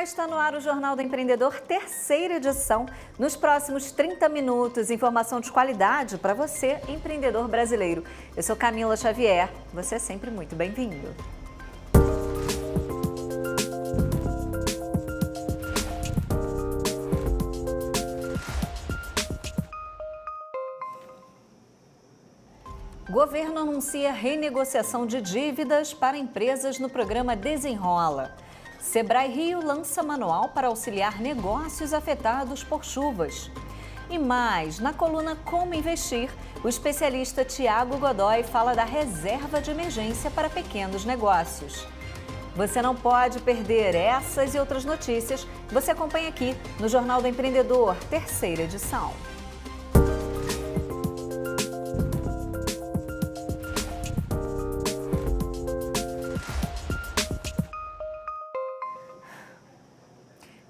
está no ar o Jornal do Empreendedor, terceira edição. Nos próximos 30 minutos, informação de qualidade para você, empreendedor brasileiro. Eu sou Camila Xavier, você é sempre muito bem-vindo. Governo anuncia renegociação de dívidas para empresas no programa Desenrola. Sebrae Rio lança manual para auxiliar negócios afetados por chuvas. E mais, na coluna Como Investir, o especialista Tiago Godoy fala da reserva de emergência para pequenos negócios. Você não pode perder essas e outras notícias. Você acompanha aqui no Jornal do Empreendedor, terceira edição.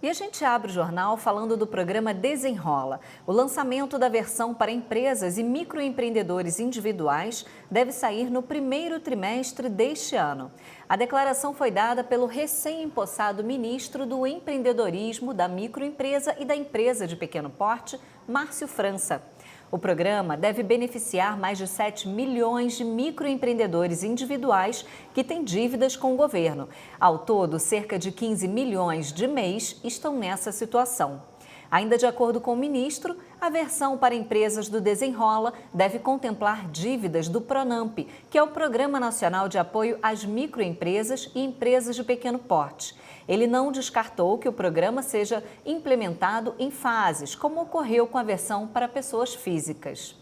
E a gente abre o jornal falando do programa Desenrola. O lançamento da versão para empresas e microempreendedores individuais deve sair no primeiro trimestre deste ano. A declaração foi dada pelo recém-empossado ministro do Empreendedorismo, da Microempresa e da Empresa de Pequeno Porte, Márcio França. O programa deve beneficiar mais de 7 milhões de microempreendedores individuais que têm dívidas com o governo. Ao todo, cerca de 15 milhões de MEIs estão nessa situação. Ainda de acordo com o ministro, a versão para empresas do Desenrola deve contemplar dívidas do PRONAMP, que é o Programa Nacional de Apoio às Microempresas e Empresas de Pequeno Porte. Ele não descartou que o programa seja implementado em fases, como ocorreu com a versão para pessoas físicas.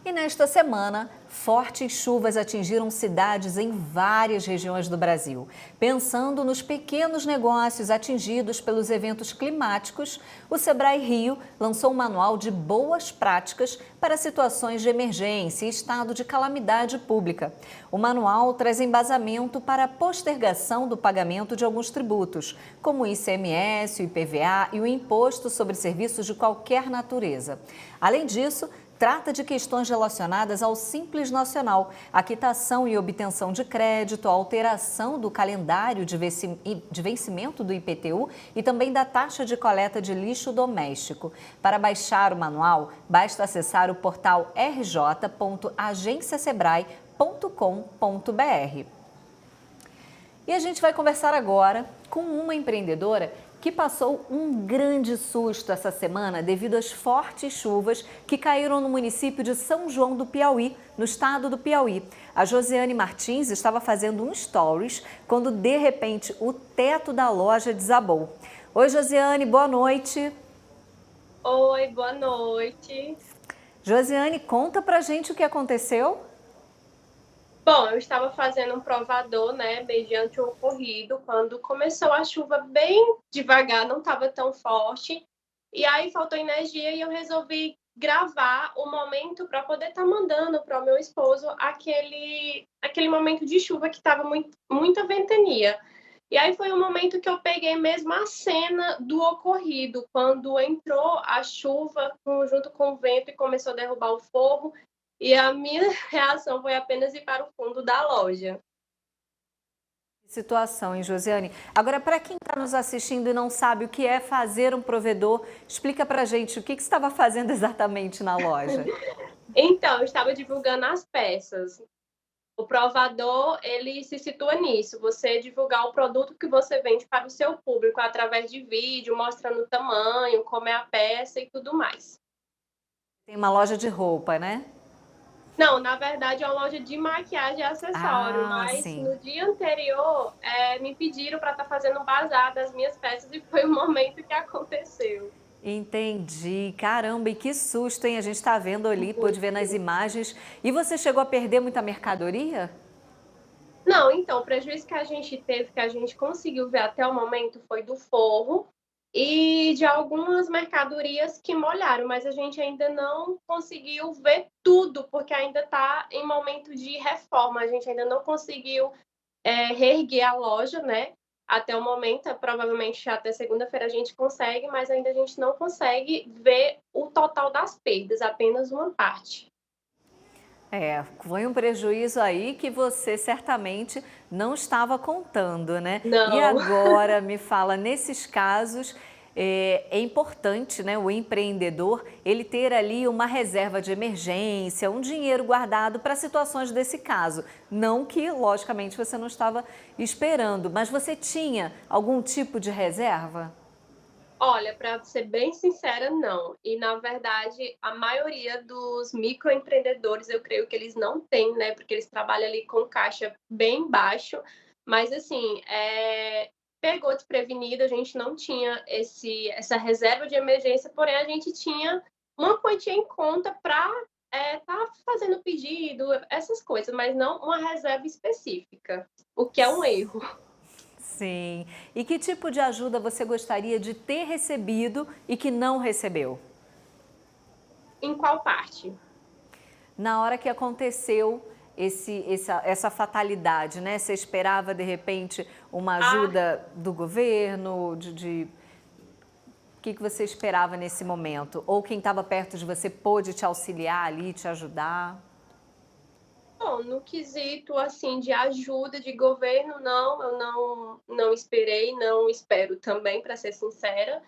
E nesta semana, fortes chuvas atingiram cidades em várias regiões do Brasil. Pensando nos pequenos negócios atingidos pelos eventos climáticos, o Sebrae Rio lançou um manual de boas práticas para situações de emergência e estado de calamidade pública. O manual traz embasamento para a postergação do pagamento de alguns tributos, como o ICMS, o IPVA e o Imposto sobre Serviços de qualquer natureza. Além disso, trata de questões relacionadas ao Simples Nacional, a quitação e obtenção de crédito, a alteração do calendário de vencimento do IPTU e também da taxa de coleta de lixo doméstico. Para baixar o manual, basta acessar o portal rj.agenciasebrae.com.br. E a gente vai conversar agora com uma empreendedora que passou um grande susto essa semana devido às fortes chuvas que caíram no município de São João do Piauí, no estado do Piauí. A Josiane Martins estava fazendo um stories quando, de repente, o teto da loja desabou. Oi, Josiane, boa noite. Oi, boa noite. Josiane, conta pra gente o que aconteceu. Bom, eu estava fazendo um provador, né, mediante o ocorrido, quando começou a chuva bem devagar, não estava tão forte, e aí faltou energia e eu resolvi gravar o momento para poder estar mandando para o meu esposo aquele momento de chuva que estava muita ventania. E aí foi o momento que eu peguei mesmo a cena do ocorrido, quando entrou a chuva junto com o vento e começou a derrubar o forro. E a minha reação foi apenas ir para o fundo da loja. Situação, hein, Josiane? Agora, para quem está nos assistindo e não sabe o que é fazer um provedor, explica para a gente o que você estava fazendo exatamente na loja. Então, eu estava divulgando as peças. O provador, ele se situa nisso, você divulgar o produto que você vende para o seu público através de vídeo, mostrando o tamanho, como é a peça e tudo mais. Tem uma loja de roupa, né? Não, na verdade é uma loja de maquiagem e acessório, mas sim. no dia anterior me pediram para estar fazendo um bazar das minhas peças e foi o momento que aconteceu. Entendi. Caramba, e que susto, hein? A gente está vendo ali, pôde ver nas imagens. E você chegou a perder muita mercadoria? Não, então, o prejuízo que a gente teve, que a gente conseguiu ver até o momento, foi do forro e de algumas mercadorias que molharam, mas a gente ainda não conseguiu ver tudo, porque ainda está em momento de reforma, a gente ainda não conseguiu reerguer a loja, né? Até o momento, provavelmente até segunda-feira a gente consegue, mas ainda a gente não consegue ver o total das perdas, apenas uma parte. Foi um prejuízo aí que você certamente não estava contando, né? E Não. agora me fala, nesses casos, é importante, né, o empreendedor, ele ter ali uma reserva de emergência, um dinheiro guardado para situações desse caso. Não que, logicamente, você não estava esperando, mas você tinha algum tipo de reserva? Olha, para ser bem sincera, não. E na verdade, a maioria dos microempreendedores, eu creio que eles não têm, né, porque eles trabalham ali com caixa bem baixo, mas assim, pegou desprevenido, a gente não tinha essa reserva de emergência, porém a gente tinha uma quantia em conta para tá fazendo pedido, essas coisas, mas não uma reserva específica, o que é um erro. Sim. E que tipo de ajuda você gostaria de ter recebido e que não recebeu? Em qual parte? Na hora que aconteceu essa fatalidade, né? Você esperava, de repente, uma Ah, ajuda do governo, o que você esperava nesse momento? Ou quem estava perto de você pôde te auxiliar ali, te ajudar? bom, no quesito, assim, de ajuda de governo, não, eu não esperei, não espero também, para ser sincera.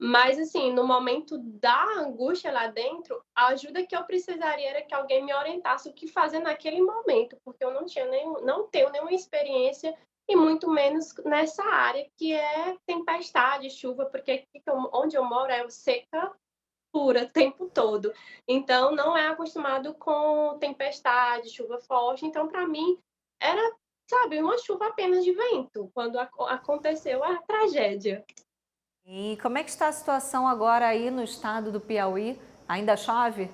Mas, assim, no momento da angústia lá dentro, a ajuda que eu precisaria era que alguém me orientasse o que fazer naquele momento, porque eu não tenho nenhuma experiência e muito menos nessa área que é tempestade, chuva, porque onde eu moro é seca pura o tempo todo. Então não é acostumado com tempestade, chuva forte, então para mim era, sabe, uma chuva apenas de vento, quando aconteceu a tragédia. E como é que está a situação agora aí no estado do Piauí? Ainda chove?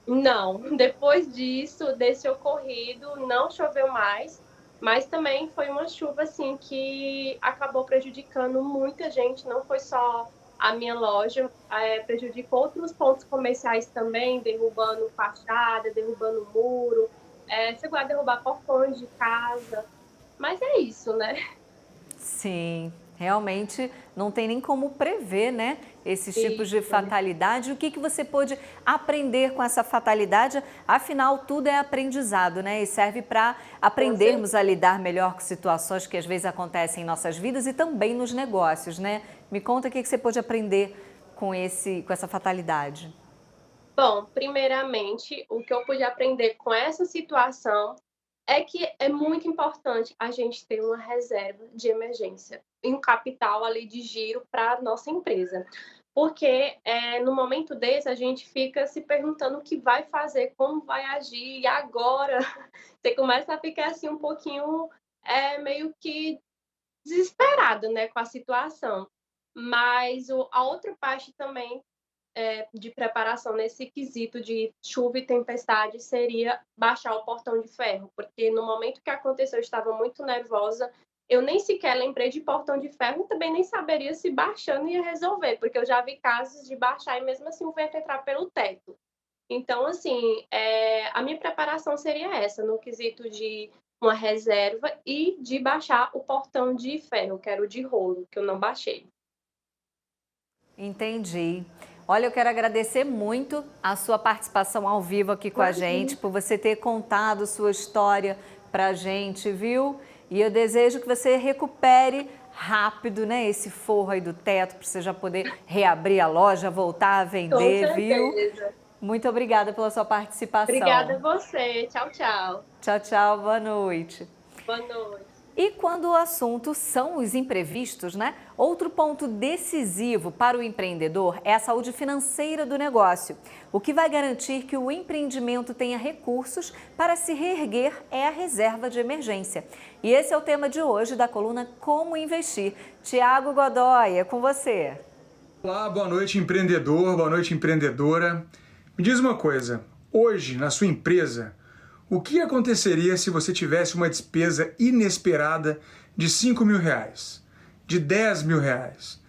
Não, depois disso, desse ocorrido, não choveu mais, mas também foi uma chuva, assim, que acabou prejudicando muita gente, não foi só a minha loja, prejudicou outros pontos comerciais também, derrubando fachada, derrubando muro, chegou a derrubar portões de casa, mas é isso, né? Sim, realmente não tem nem como prever, né, esses tipos de Isso, fatalidade. O que você pôde aprender com essa fatalidade? Afinal, tudo é aprendizado, né? E serve para com aprendermos a certeza. lidar melhor com situações que às vezes acontecem em nossas vidas e também nos negócios, né? Me conta o que você pôde aprender com essa fatalidade. Bom, primeiramente, o que eu pude aprender com essa situação é que é muito importante a gente ter uma reserva de emergência e um capital ali de giro para a nossa empresa. Porque no momento desse a gente fica se perguntando o que vai fazer, como vai agir, e agora você começa a ficar assim um pouquinho meio que desesperada, né, com a situação. Mas a outra parte também de preparação nesse quesito de chuva e tempestade seria baixar o portão de ferro, porque no momento que aconteceu eu estava muito nervosa, eu nem sequer lembrei de portão de ferro e também nem saberia se baixando ia resolver, porque eu já vi casos de baixar e mesmo assim o vento entrar pelo teto. Então, assim, a minha preparação seria essa, no quesito de uma reserva e de baixar o portão de ferro, que era o de rolo, que eu não baixei. Entendi. Olha, eu quero agradecer muito a sua participação ao vivo aqui com a Imagina. gente, por você ter contado sua história para a gente, viu? E eu desejo que você recupere rápido, né, esse forro aí do teto, para você já poder reabrir a loja, voltar a Com vender, viu? certeza. Muito obrigada pela sua Obrigada a participação. você. Tchau, tchau. Tchau, tchau, boa noite. Boa noite. E quando o assunto são os imprevistos, né? Outro ponto decisivo para o empreendedor é a saúde financeira do negócio. O que vai garantir que o empreendimento tenha recursos para se reerguer é a reserva de emergência. E esse é o tema de hoje da coluna Como Investir. Tiago Godoy, é com você. Olá, boa noite empreendedor, boa noite empreendedora. Me diz uma coisa, hoje na sua empresa, o que aconteceria se você tivesse uma despesa inesperada de R$ 5.000, de R$ 10.000?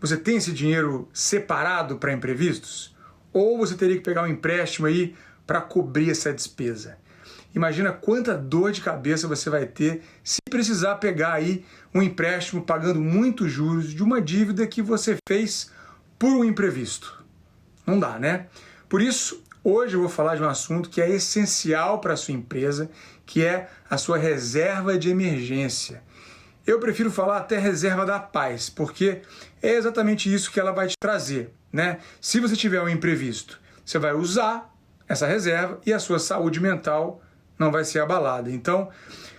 Você tem esse dinheiro separado para imprevistos? Ou você teria que pegar um empréstimo aí para cobrir essa despesa? Imagina quanta dor de cabeça você vai ter se precisar pegar aí um empréstimo pagando muitos juros de uma dívida que você fez por um imprevisto. Não dá, né? Por isso, Hoje eu vou falar de um assunto que é essencial para a sua empresa, que é a sua reserva de emergência. Eu prefiro falar até reserva da paz, porque é exatamente isso que ela vai te trazer, né? Se você tiver um imprevisto, você vai usar essa reserva e a sua saúde mental não vai ser abalada. Então,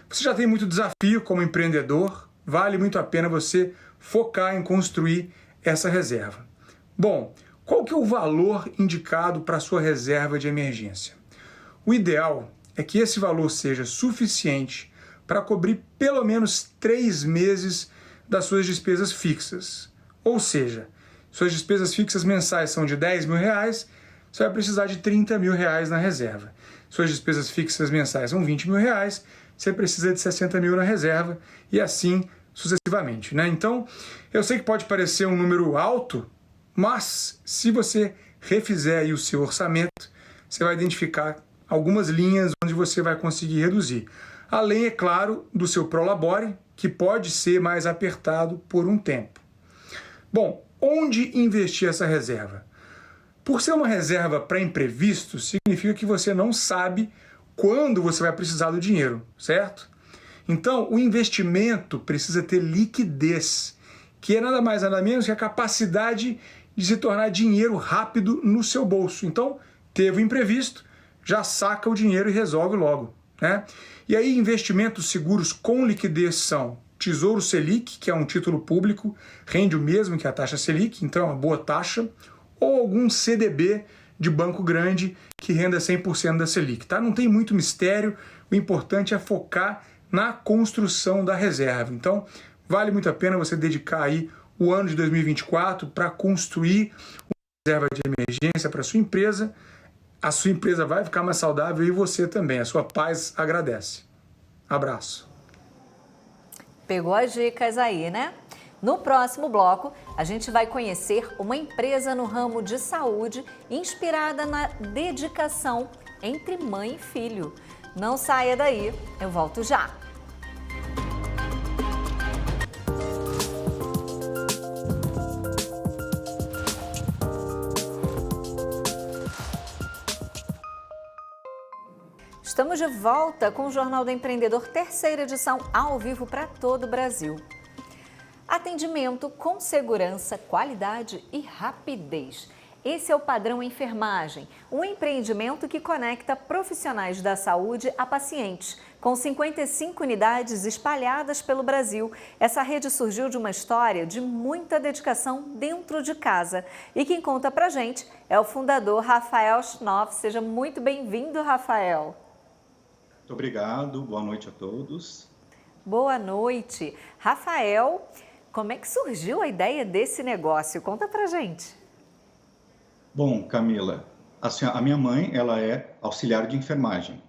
você já tem muito desafio como empreendedor, vale muito a pena você focar em construir essa reserva. Bom, qual que é o valor indicado para a sua reserva de emergência? O ideal é que esse valor seja suficiente para cobrir pelo menos 3 meses das suas despesas fixas. Ou seja, suas despesas fixas mensais são de R$10 mil, você vai precisar de R$30 mil na reserva. Suas despesas fixas mensais são R$20 mil, você precisa de 60 mil na reserva e assim sucessivamente, né? Então, eu sei que pode parecer um número alto, mas se você refizer aí o seu orçamento, você vai identificar algumas linhas onde você vai conseguir reduzir. Além, é claro, do seu Prolabore, que pode ser mais apertado por um tempo. Bom, onde investir essa reserva? Por ser uma reserva para imprevistos, significa que você não sabe quando você vai precisar do dinheiro, certo? Então, o investimento precisa ter liquidez, que é nada mais nada menos que a capacidade de se tornar dinheiro rápido no seu bolso. Então, teve um imprevisto, já saca o dinheiro e resolve logo, né? E aí, investimentos seguros com liquidez são Tesouro Selic, que é um título público, rende o mesmo que a taxa Selic, então é uma boa taxa, ou algum CDB de banco grande que renda 100% da Selic, tá? Não tem muito mistério, o importante é focar na construção da reserva. Então, vale muito a pena você dedicar aí o ano de 2024 para construir uma reserva de emergência para a sua empresa. A sua empresa vai ficar mais saudável e você também. A sua paz agradece. Abraço. Pegou as dicas aí, né? No próximo bloco, a gente vai conhecer uma empresa no ramo de saúde inspirada na dedicação entre mãe e filho. Não saia daí, eu volto já. Estamos de volta com o Jornal do Empreendedor, terceira edição, ao vivo para todo o Brasil. Atendimento com segurança, qualidade e rapidez. Esse é o Padrão Enfermagem, um empreendimento que conecta profissionais da saúde a pacientes. Com 55 unidades espalhadas pelo Brasil, essa rede surgiu de uma história de muita dedicação dentro de casa. E quem conta pra gente é o fundador Rafael Schnoff. Seja muito bem-vindo, Rafael. Muito obrigado, boa noite a todos. Boa noite. Rafael, como é que surgiu a ideia desse negócio? Conta pra gente. Bom, Camila, assim, a minha mãe, ela é auxiliar de enfermagem.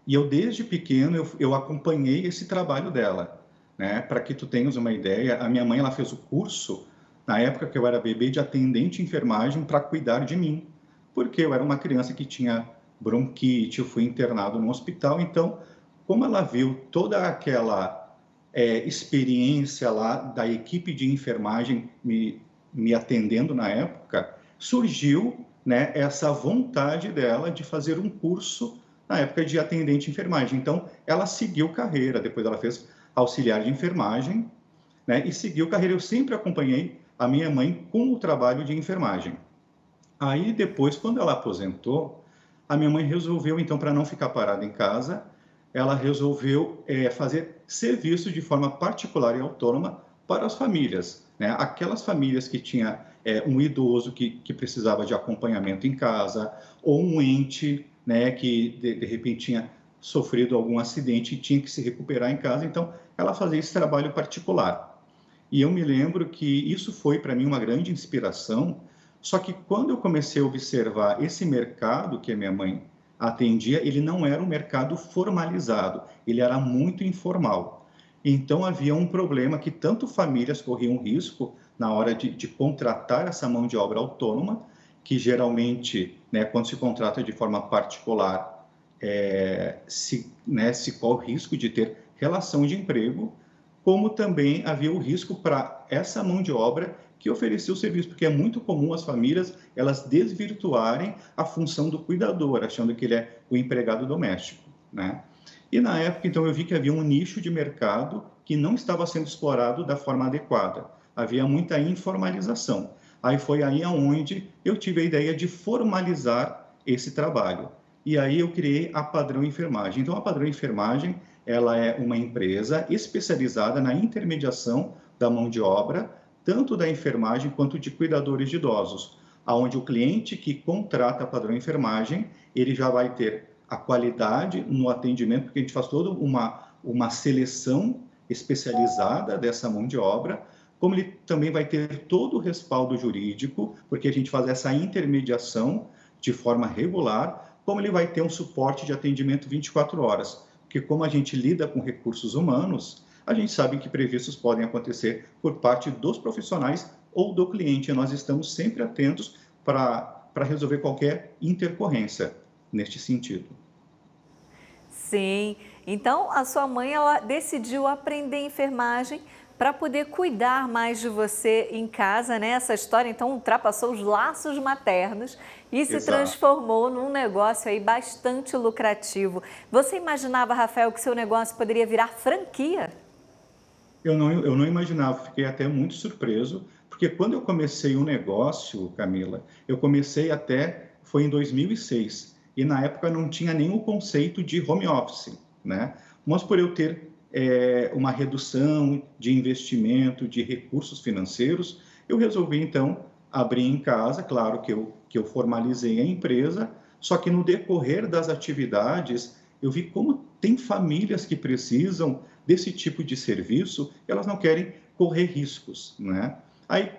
E eu, desde pequeno, eu acompanhei esse trabalho dela, né? Para que tu tenhas uma ideia, a minha mãe, ela fez o curso, na época que eu era bebê, de atendente de enfermagem para cuidar de mim. Porque eu era uma criança que tinha bronquite, eu fui internado no hospital. Então, como ela viu toda aquela experiência lá da equipe de enfermagem me atendendo na época, surgiu, né, essa vontade dela de fazer um curso na época de atendente de enfermagem. Então, ela seguiu carreira, depois ela fez auxiliar de enfermagem, né, e seguiu carreira. Eu sempre acompanhei a minha mãe com o trabalho de enfermagem. Aí, depois, quando ela aposentou, a minha mãe resolveu, então, para não ficar parada em casa, ela resolveu fazer serviço de forma particular e autônoma para as famílias, né? Aquelas famílias que tinha um idoso que precisava de acompanhamento em casa, ou um ente, né, que de repente tinha sofrido algum acidente e tinha que se recuperar em casa. Então, ela fazia esse trabalho particular. E eu me lembro que isso foi para mim uma grande inspiração. Só que quando eu comecei a observar esse mercado que a minha mãe atendia, ele não era um mercado formalizado, ele era muito informal. Então havia um problema que tanto famílias corriam risco na hora de contratar essa mão de obra autônoma, que geralmente, né, quando se contrata de forma particular, se corre o risco de ter relação de emprego, como também havia o risco para essa mão de obra que oferecia o serviço, porque é muito comum as famílias elas desvirtuarem a função do cuidador, achando que ele é o empregado doméstico, né? E na época, então, eu vi que havia um nicho de mercado que não estava sendo explorado da forma adequada. Havia muita informalização. Aí foi aí aonde eu tive a ideia de formalizar esse trabalho. E aí eu criei a Padrão Enfermagem. Então, a Padrão Enfermagem, ela é uma empresa especializada na intermediação da mão de obra, tanto da enfermagem quanto de cuidadores de idosos, aonde o cliente que contrata a Padrão Enfermagem, ele já vai ter a qualidade no atendimento, porque a gente faz toda uma seleção especializada dessa mão de obra, como ele também vai ter todo o respaldo jurídico, porque a gente faz essa intermediação de forma regular, como ele vai ter um suporte de atendimento 24 horas, porque como a gente lida com recursos humanos, a gente sabe que imprevistos podem acontecer por parte dos profissionais ou do cliente, e nós estamos sempre atentos para resolver qualquer intercorrência neste sentido. Sim, então a sua mãe ela decidiu aprender enfermagem para poder cuidar mais de você em casa, né? Essa história então ultrapassou os laços maternos e se transformou num negócio aí bastante lucrativo. Você imaginava, Rafael, que seu negócio poderia virar franquia? Eu não imaginava, fiquei até muito surpreso, porque quando eu comecei o negócio, Camila, eu comecei foi em 2006, e na época não tinha nem o conceito de home office, né? Mas por eu ter uma redução de investimento, de recursos financeiros, eu resolvi então abrir em casa, claro que eu formalizei a empresa, só que no decorrer das atividades, eu vi como tem famílias que precisam desse tipo de serviço, elas não querem correr riscos, né? Aí,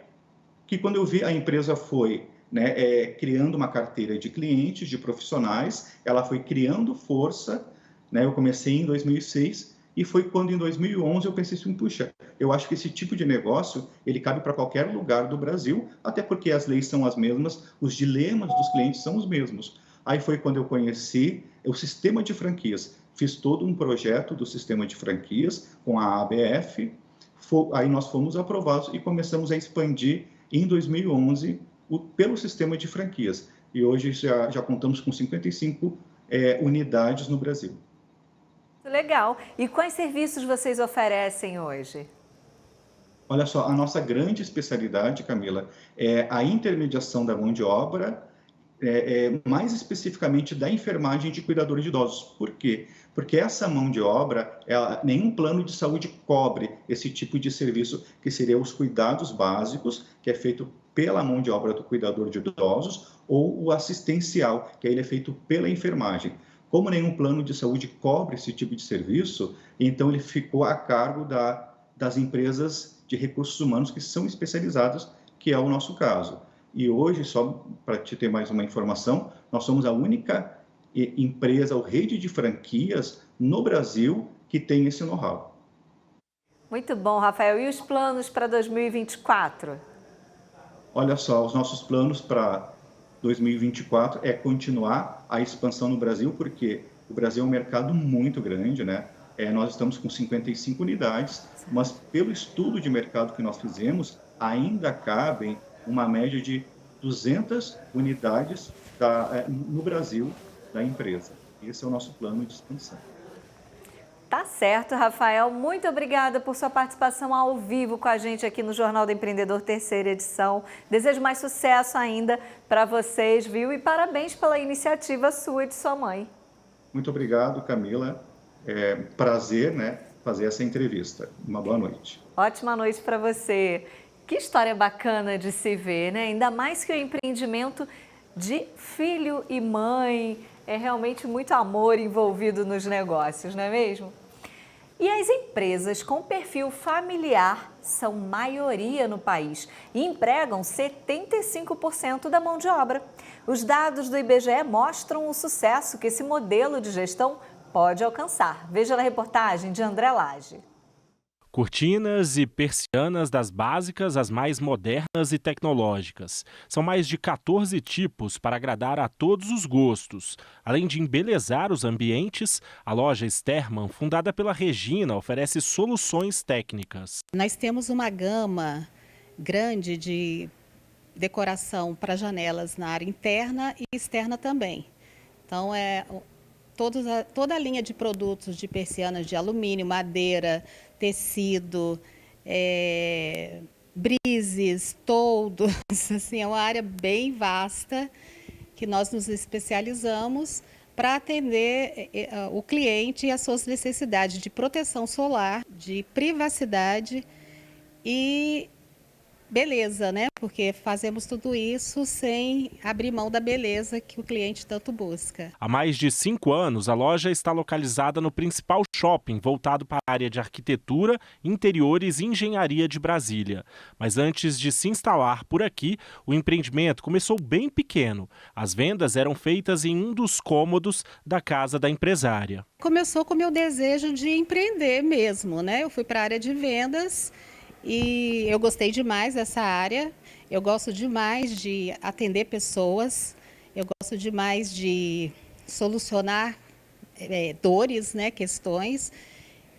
que quando eu vi a empresa foi, né, criando uma carteira de clientes, de profissionais, ela foi criando força, né? Eu comecei em 2006 e foi quando em 2011 eu pensei assim, puxa, eu acho que esse tipo de negócio, ele cabe para qualquer lugar do Brasil, até porque as leis são as mesmas, os dilemas dos clientes são os mesmos. Aí foi quando eu conheci o sistema de franquias. Fiz todo um projeto do sistema de franquias com a ABF, aí nós fomos aprovados e começamos a expandir em 2011 pelo sistema de franquias. E hoje já contamos com 55 unidades no Brasil. Legal. E quais serviços vocês oferecem hoje? Olha só, a nossa grande especialidade, Camila, é a intermediação da mão de obra, mais especificamente da enfermagem de cuidadores de idosos. Por quê? Porque essa mão de obra, nenhum plano de saúde cobre esse tipo de serviço, que seria os cuidados básicos, que é feito pela mão de obra do cuidador de idosos, ou o assistencial, que ele é feito pela enfermagem. Como nenhum plano de saúde cobre esse tipo de serviço, então ele ficou a cargo das empresas de recursos humanos que são especializadas, que é o nosso caso. E hoje, só para te ter mais uma informação, nós somos a única empresa ou rede de franquias no Brasil que tem esse know-how. Muito bom, Rafael. E os planos para 2024? Olha só, os nossos planos para 2024 é continuar a expansão no Brasil, porque o Brasil é um mercado muito grande, né? Nós estamos com 55 unidades, mas pelo estudo de mercado que nós fizemos, ainda cabem uma média de 200 unidades no Brasil da empresa. Esse é o nosso plano de expansão. Tá certo, Rafael. Muito obrigada por sua participação ao vivo com a gente aqui no Jornal do Empreendedor, terceira edição. Desejo mais sucesso ainda para vocês, viu? E parabéns pela iniciativa sua e de sua mãe. Muito obrigado, Camila. É prazer, né, fazer essa entrevista. Uma boa noite. Ótima noite para você. Que história bacana de se ver, né? Ainda mais que o empreendimento de filho e mãe, é realmente muito amor envolvido nos negócios, não é mesmo? E as empresas com perfil familiar são maioria no país e empregam 75% da mão de obra. Os dados do IBGE mostram o sucesso que esse modelo de gestão pode alcançar. Veja na reportagem de André Lage. Cortinas e persianas das básicas às mais modernas e tecnológicas. São mais de 14 tipos para agradar a todos os gostos. Além de embelezar os ambientes, a loja Sterman, fundada pela Regina, oferece soluções técnicas. Nós temos uma gama grande de decoração para janelas na área interna e externa também. Então, toda a linha de produtos de persianas de alumínio, madeira, tecido, brises, toldos, assim, é uma área bem vasta que nós nos especializamos para atender o cliente e as suas necessidades de proteção solar, de privacidade e beleza, né? Porque fazemos tudo isso sem abrir mão da beleza que o cliente tanto busca. Há mais de 5 anos, a loja está localizada no principal shopping voltado para a área de arquitetura, interiores e engenharia de Brasília. Mas antes de se instalar por aqui, o empreendimento começou bem pequeno. As vendas eram feitas em um dos cômodos da casa da empresária. Começou com o meu desejo de empreender mesmo, né? Eu fui para a área de vendas e eu gostei demais dessa área. Eu gosto demais de atender pessoas, eu gosto demais de solucionar dores, né, questões.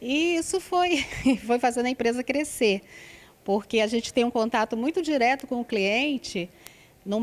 E isso foi fazendo a empresa crescer, porque a gente tem um contato muito direto com o cliente num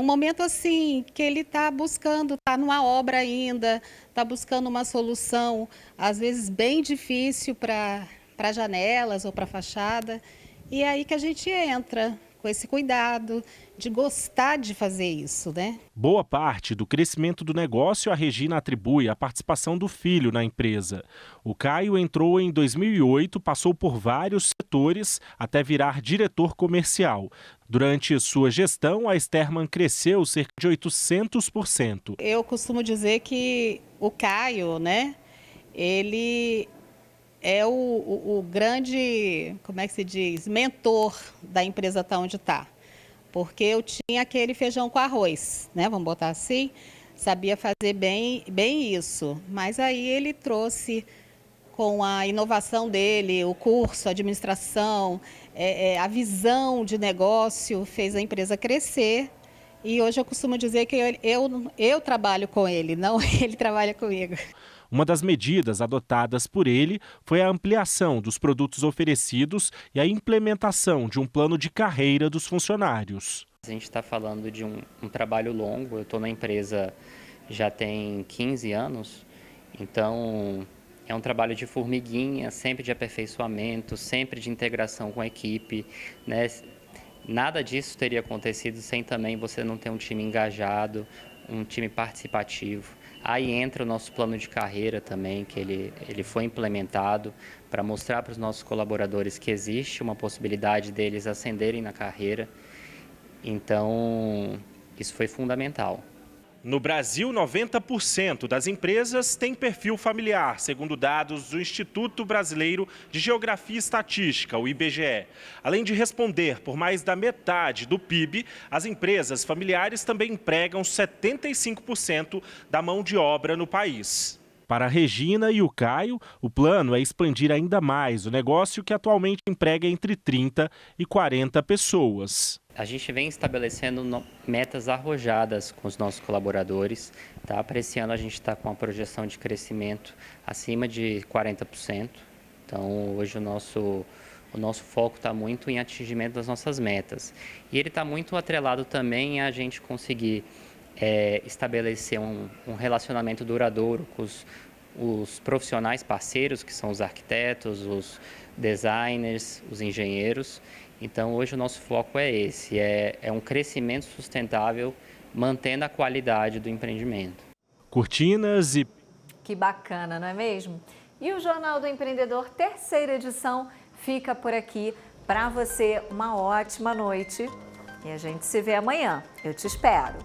momento assim que ele está buscando, está numa obra ainda, está buscando uma solução, às vezes bem difícil para janelas ou para fachada, e é aí que a gente entra com esse cuidado de gostar de fazer isso, né? Boa parte do crescimento do negócio a Regina atribui à participação do filho na empresa. O Caio entrou em 2008, passou por vários setores até virar diretor comercial. Durante sua gestão, a Sterman cresceu cerca de 800%. Eu costumo dizer que o Caio, né, ele é o grande, como é que se diz, mentor da empresa tá onde está. Porque eu tinha aquele feijão com arroz, né? Vamos botar assim, sabia fazer bem isso. Mas aí ele trouxe, com a inovação dele, o curso, a administração, a visão de negócio, fez a empresa crescer. E hoje eu costumo dizer que eu trabalho com ele, não ele trabalha comigo. Uma das medidas adotadas por ele foi a ampliação dos produtos oferecidos e a implementação de um plano de carreira dos funcionários. A gente está falando de um trabalho longo. Eu estou na empresa já tem 15 anos, então é um trabalho de formiguinha, sempre de aperfeiçoamento, sempre de integração com a equipe, né? Nada disso teria acontecido sem também você não ter um time engajado, um time participativo. Aí entra o nosso plano de carreira também, que ele foi implementado para mostrar para os nossos colaboradores que existe uma possibilidade deles ascenderem na carreira. Então, isso foi fundamental. No Brasil, 90% das empresas têm perfil familiar, segundo dados do Instituto Brasileiro de Geografia e Estatística, o IBGE. Além de responder por mais da metade do PIB, as empresas familiares também empregam 75% da mão de obra no país. Para a Regina e o Caio, o plano é expandir ainda mais o negócio, que atualmente emprega entre 30 e 40 pessoas. A gente vem estabelecendo metas arrojadas com os nossos colaboradores. Tá? Para esse ano a gente está com uma projeção de crescimento acima de 40%. Então hoje o nosso foco está muito em atingimento das nossas metas. E ele está muito atrelado também a gente conseguir estabelecer um relacionamento duradouro com os profissionais parceiros, que são os arquitetos, os designers, os engenheiros. Então, hoje o nosso foco é esse, é um crescimento sustentável, mantendo a qualidade do empreendimento. Cortinas e... Que bacana, não é mesmo? E o Jornal do Empreendedor, terceira edição, fica por aqui. Para você, uma ótima noite. E a gente se vê amanhã. Eu te espero.